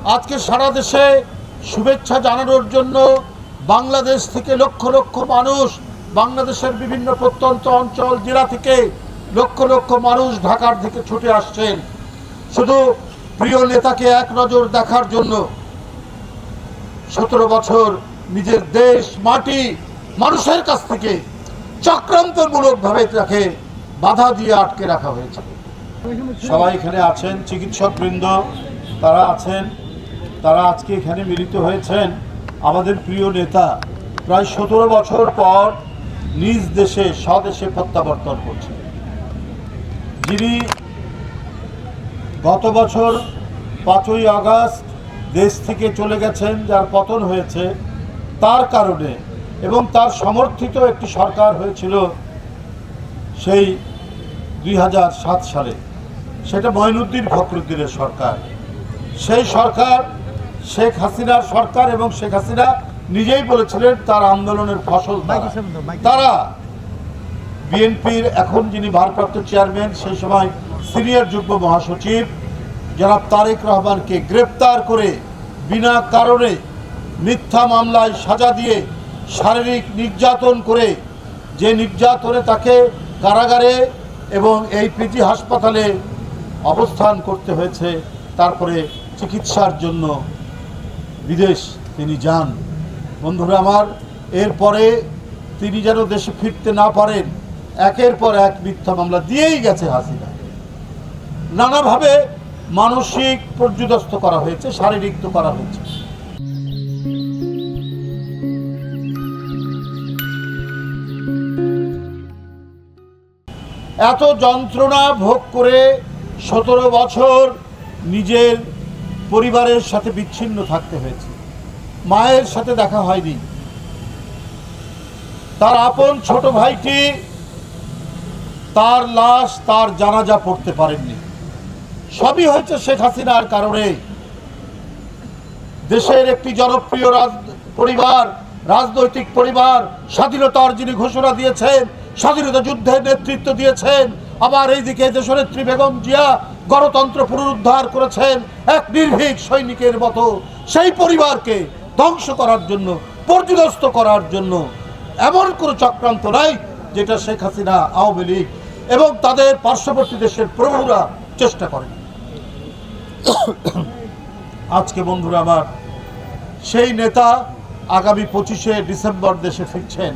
আজকে সারা দেশে শুভেচ্ছা জানানোর জন্য বাংলাদেশ থেকে লক্ষ লক্ষ মানুষ, বাংলাদেশের বিভিন্ন প্রত্যন্ত অঞ্চল জেলা থেকে লক্ষ লক্ষ মানুষ ঢাকার দিকে ছুটে আসছেন শুধু প্রিয় নেতাকে এক নজর দেখার জন্য। 17 বছর নিজের দেশ, মাটি, মানুষের কাছ থেকে চক্রান্তমূলকভাবে তাকে বাধা দিয়ে আটকে রাখা হয়েছে। সবাই এখানে আছেন, চিকিৎসকবৃন্দ তারা আছেন, তারা আজকে এখানে মিলিত হয়েছেন। আমাদের প্রিয় নেতা প্রায় 17 বছর পর নিজ দেশে স্বদেশে প্রত্যাবর্তন করছেন, যিনি গত বছর 5ই আগস্ট দেশ থেকে চলে গেছেন, যার পতন হয়েছে তার কারণে, এবং তার সমর্থিত একটি সরকার হয়েছিল সেই 2007 সালে, সেটা মঈনুদ্দিন ফখরুদ্দিনের সরকার। সেই সরকার শেখ হাসিনার সরকার, এবং শেখ হাসিনা নিজেই বলেছিলেন তার আন্দোলনের ফসল তারা। বিএনপির এখন যিনি ভারপ্রাপ্ত চেয়ারম্যান, সেই সময় সিনিয়র যুগ্ম মহাসচিব জনাব তারেক রহমানকে গ্রেপ্তার করে বিনা কারণে মিথ্যা মামলায় সাজা দিয়ে শারীরিক নির্যাতন করে, যে নির্যাতনে তাকে কারাগারে এবং এই পিজি হাসপাতালে অবস্থান করতে হয়েছে, তারপরে চিকিৎসার জন্য বিদেশ তিনি যান। বন্ধুরা আমার, এরপরে তিনি যেন দেশে ফিরতে না পারেন, একের পর এক মিথ্যা মামলা দিয়েই গেছে হাসিনা। নানাভাবে মানসিক পর্যুদস্ত করা হয়েছে, শারীরিক তো করা হয়েছে। এত যন্ত্রণা ভোগ করে 17 বছর নিজের পরিবারের সাথে বিচ্ছিন্ন থাকতে হয়েছে। মায়ের সাথে দেখা হয়নি, তার আপন ছোট ভাইটি তার লাশ, তার জানাজা পড়তে পারেননি। সবই হয়েছে শেখ হাসিনার কারণে। দেশের একটি জনপ্রিয় পরিবার, রাজনৈতিক পরিবার, স্বাধীনতার যিনি ঘোষণা দিয়েছেন, স্বাধীনতা যুদ্ধের নেতৃত্ব দিয়েছেন, আবার এইদিকে দেশনেত্রী বেগম জিয়া গণতন্ত্র পুনরুদ্ধার করেছেন এক নির্ভীক সৈনিকের মতো, সেই পরিবারকে ধ্বংস করার জন্য, পর্যুদস্ত করার জন্য এমন কোনো চক্রান্ত নাই যেটা শেখ হাসিনা, আওয়ামী লীগ এবং তাদের পার্শ্ববর্তী দেশের প্রভুরা চেষ্টা করেন। আজকে বন্ধুরা আমার, সেই নেতা আগামী 25শে ডিসেম্বর দেশে ফিরছেন।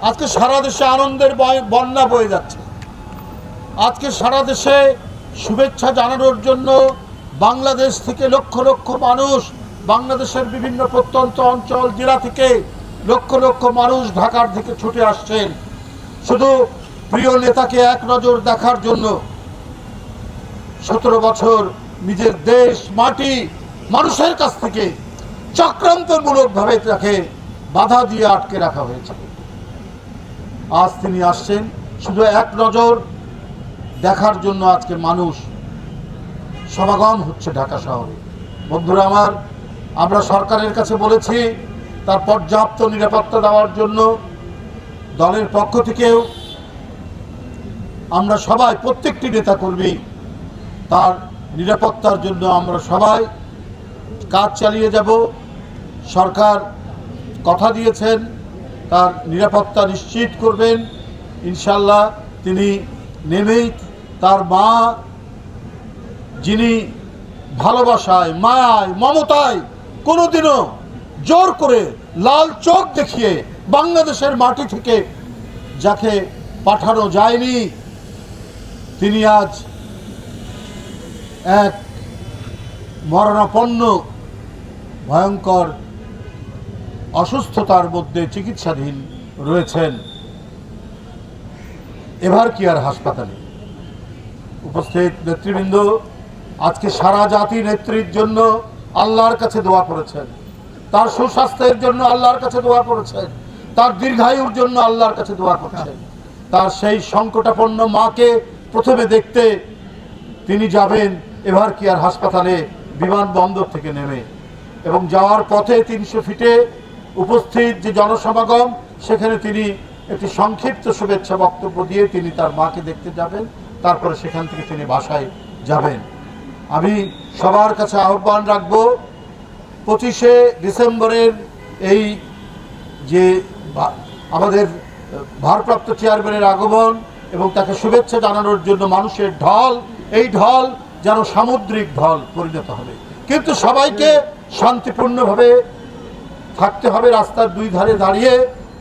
আজকে সারা দেশে আনন্দের বন্যা বয়ে যাচ্ছে। আজকে সারা দেশে শুভেচ্ছা জানানোর জন্য বাংলাদেশ থেকে লক্ষ লক্ষ মানুষ, বাংলাদেশের বিভিন্ন প্রত্যন্ত অঞ্চল জেলা থেকে লক্ষ লক্ষ মানুষ ঢাকার দিকে ছুটে আসছেন শুধু প্রিয় নেতাকে এক নজর দেখার জন্য। 17 বছর নিজের দেশ, মাটি, মানুষের কাছ থেকে চক্রান্তমূলকভাবে তাকে বাধা দিয়ে আটকে রাখা হয়েছে। আজ তিনি আসছেন শুধু এক নজর দেখার জন্য। আজকে মানুষ সমাগম হচ্ছে ঢাকা শহরে। বন্ধুরা আমার, আমরা সরকারের কাছে বলেছি তার পর্যাপ্ত নিরাপত্তা দেওয়ার জন্য। দলের পক্ষ থেকেও আমরা সবাই, প্রত্যেকটি নেতাকর্মী, তার নিরাপত্তার জন্য আমরা সবাই কাজ চালিয়ে যাব। সরকার কথা দিয়েছেন তার নিরাপত্তা নিশ্চিত করবেন ইনশাল্লাহ। তিনি নেমেই তার মা, যিনি ভালোবাসায়, মায়ায়, মমতায় কোনোদিনও জোর করে লাল চোখ দেখিয়ে বাংলাদেশের মাটি থেকে যাকে পাঠানো যায়নি, তিনি আজ এক মরণাপন্ন ভয়ঙ্কর অসুস্থতার মধ্যে চিকিৎসাধীন রয়েছেন এভারকেয়ার হাসপাতালে। উপস্থিত নেতৃবৃন্দ আজকে সারা জাতি নেত্রীর জন্য আল্লাহর কাছে দোয়া করেছেন, তার সুস্বাস্থ্যের জন্য আল্লাহর কাছে দোয়া করেছেন, তার দীর্ঘায়ুর জন্য আল্লাহর কাছে দোয়া করছেন। তার সেই সংকটাপন্ন মাকে প্রথমে দেখতে তিনি যাবেন এভারকেয়ার হাসপাতালে বিমানবন্দর থেকে নেমে, এবং যাওয়ার পথে 300 ফিটে উপস্থিত যে জনসমাগম, সেখানে তিনি একটি সংক্ষিপ্ত শুভেচ্ছা বক্তব্য দিয়ে তিনি তার মাকে দেখতে যাবেন। তারপরে সেখান থেকে তিনি বাসায় যাবেন। আমি সবার কাছে আহ্বান রাখব 25শে ডিসেম্বরের এই যে আমাদের ভারপ্রাপ্ত চেয়ারম্যানের আগমন এবং তাকে শুভেচ্ছা জানানোর জন্য মানুষের ঢল, এই ঢল যেন সামুদ্রিক ঢল পরিণত হবে। কিন্তু সবাইকে শান্তিপূর্ণভাবে থাকতে হবে, রাস্তার দুই ধারে দাঁড়িয়ে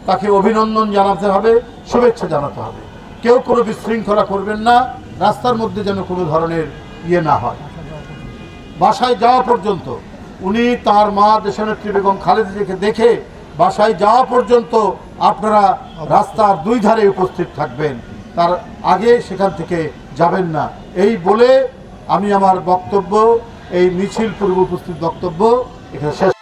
তাকে অভিনন্দন জানাতে হবে, শুভেচ্ছা জানাতে হবে। কেউ কোনো বিশৃঙ্খলা করবেন না, রাস্তার মধ্যে যেন কোনো ধরনের ইয়ে না হয়। বাসায় যাওয়া পর্যন্ত উনি তার মা দেশনেত্রী বেগম খালেদা জিয়াকে দেখে বাসায় যাওয়া পর্যন্ত আপনারা রাস্তার দুই ধারে উপস্থিত থাকবেন, তার আগে সেখান থেকে যাবেন না। এই বলে আমি আমার বক্তব্য, এই মিছিল পূর্ব উপস্থিত বক্তব্য এখানে শেষ